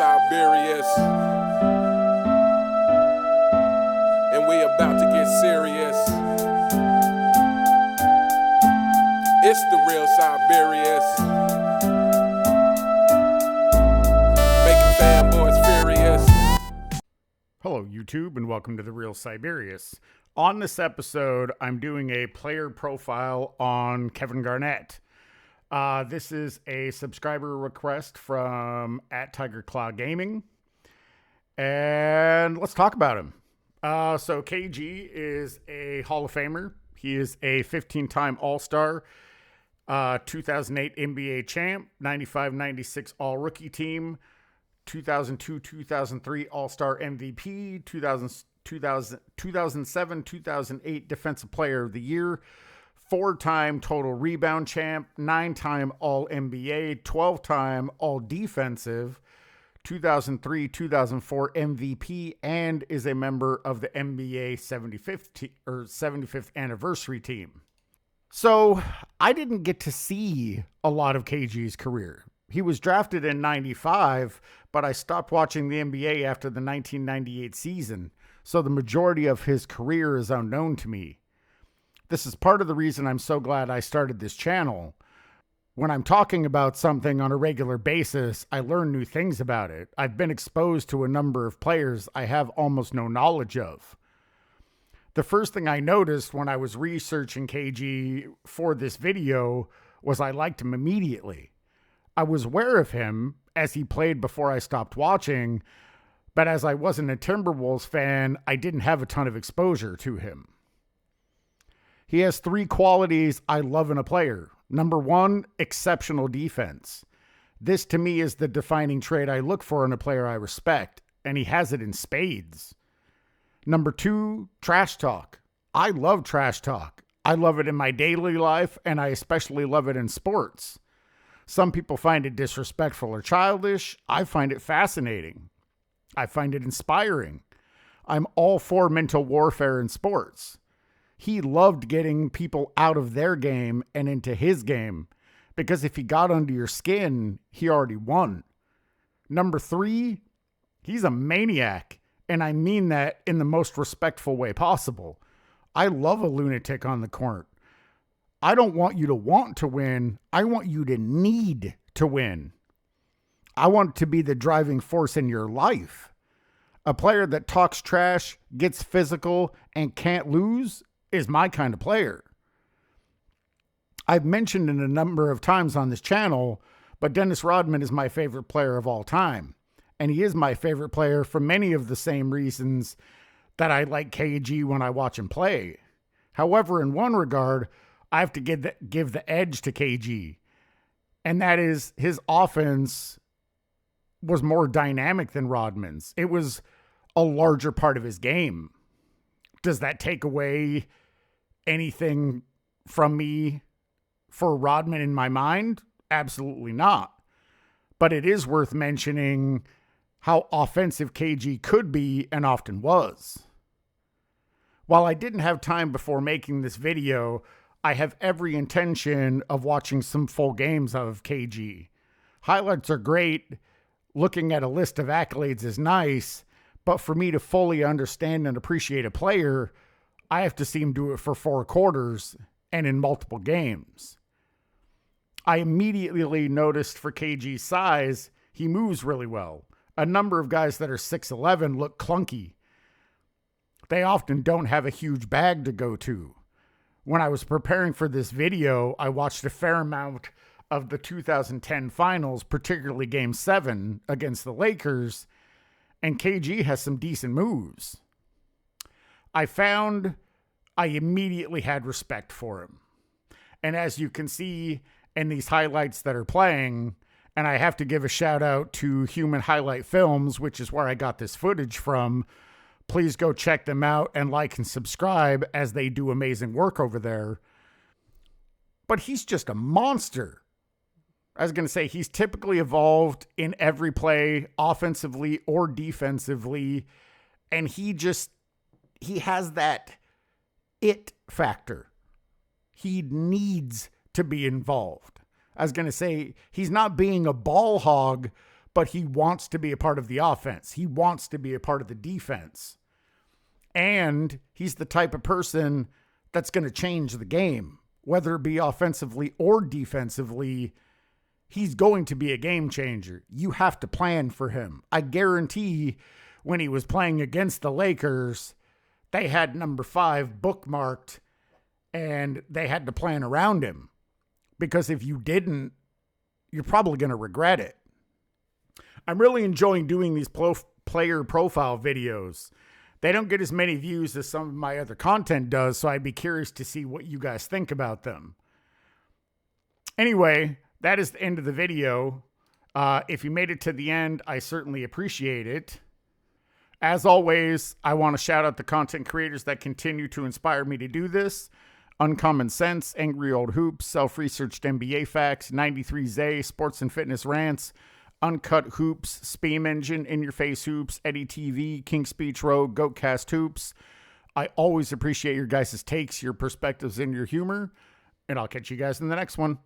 Siberius, and we about to get serious. It's the real Siberius, making fanboys furious. Hello, YouTube, and welcome to The Real Siberius. On this episode, I'm doing a player profile on Kevin Garnett. This is a subscriber request from @TigerClaw Gaming, and let's talk about him. So KG is a Hall of Famer. He is a 15-time All-Star, 2008 NBA champ, 95-96 All-Rookie Team, 2002-2003 All-Star MVP, 2007-2008 Defensive Player of the Year, 4-time total rebound champ, 9-time All-NBA, 12-time All-Defensive, 2003-2004 MVP, and is a member of the NBA 75th anniversary team. So I didn't get to see a lot of KG's career. He was drafted in 95, but I stopped watching the NBA after the 1998 season, so the majority of his career is unknown to me. This is part of the reason I'm so glad I started this channel. When I'm talking about something on a regular basis, I learn new things about it. I've been exposed to a number of players I have almost no knowledge of. The first thing I noticed when I was researching KG for this video was I liked him immediately. I was aware of him as he played before I stopped watching, but as I wasn't a Timberwolves fan, I didn't have a ton of exposure to him. He has 3 qualities I love in a player. Number 1, exceptional defense. This to me is the defining trait I look for in a player I respect, and he has it in spades. Number 2, trash talk. I love trash talk. I love it in my daily life, and I especially love it in sports. Some people find it disrespectful or childish. I find it fascinating. I find it inspiring. I'm all for mental warfare in sports. He loved getting people out of their game and into his game, because if he got under your skin, he already won. Number 3, he's a maniac, and I mean that in the most respectful way possible. I love a lunatic on the court. I don't want you to want to win. I want you to need to win. I want to be the driving force in your life. A player that talks trash, gets physical, and can't lose is my kind of player. I've mentioned it a number of times on this channel, but Dennis Rodman is my favorite player of all time. And he is my favorite player for many of the same reasons that I like KG when I watch him play. However, in one regard, I have to give the edge to KG. And that is his offense was more dynamic than Rodman's. It was a larger part of his game. Does that take away anything from me for Rodman in my mind? Absolutely not. But it is worth mentioning how offensive KG could be and often was. While I didn't have time before making this video, I have every intention of watching some full games of KG. Highlights are great. Looking at a list of accolades is nice, but for me to fully understand and appreciate a player, I have to see him do it for 4 quarters and in multiple games. I immediately noticed for KG's size, he moves really well. A number of guys that are 6'11" look clunky. They often don't have a huge bag to go to. When I was preparing for this video, I watched a fair amount of the 2010 finals, particularly Game 7 against the Lakers, and KG has some decent moves. I found I immediately had respect for him. And as you can see in these highlights that are playing, and I have to give a shout out to Human Highlight Films, which is where I got this footage from. Please go check them out and like and subscribe as they do amazing work over there. But he's just a monster. I was going to say he's typically evolved in every play, offensively or defensively. And he has that it factor. He needs to be involved. I was going to say he's not being a ball hog, but he wants to be a part of the offense. He wants to be a part of the defense. And he's the type of person that's going to change the game, whether it be offensively or defensively. He's going to be a game changer. You have to plan for him. I guarantee when he was playing against the Lakers, they had number 5 bookmarked and they had to plan around him. Because if you didn't, you're probably going to regret it. I'm really enjoying doing these player profile videos. They don't get as many views as some of my other content does, so I'd be curious to see what you guys think about them. Anyway, that is the end of the video. If you made it to the end, I certainly appreciate it. As always, I want to shout out the content creators that continue to inspire me to do this. Uncommon Sense, Angry Old Hoops, Self-Researched NBA Facts, 93Z, Sports and Fitness Rants, Uncut Hoops, Speam Engine, In Your Face Hoops, Eddie TV, King Speech Road, Goatcast Hoops. I always appreciate your guys' takes, your perspectives, and your humor. And I'll catch you guys in the next one.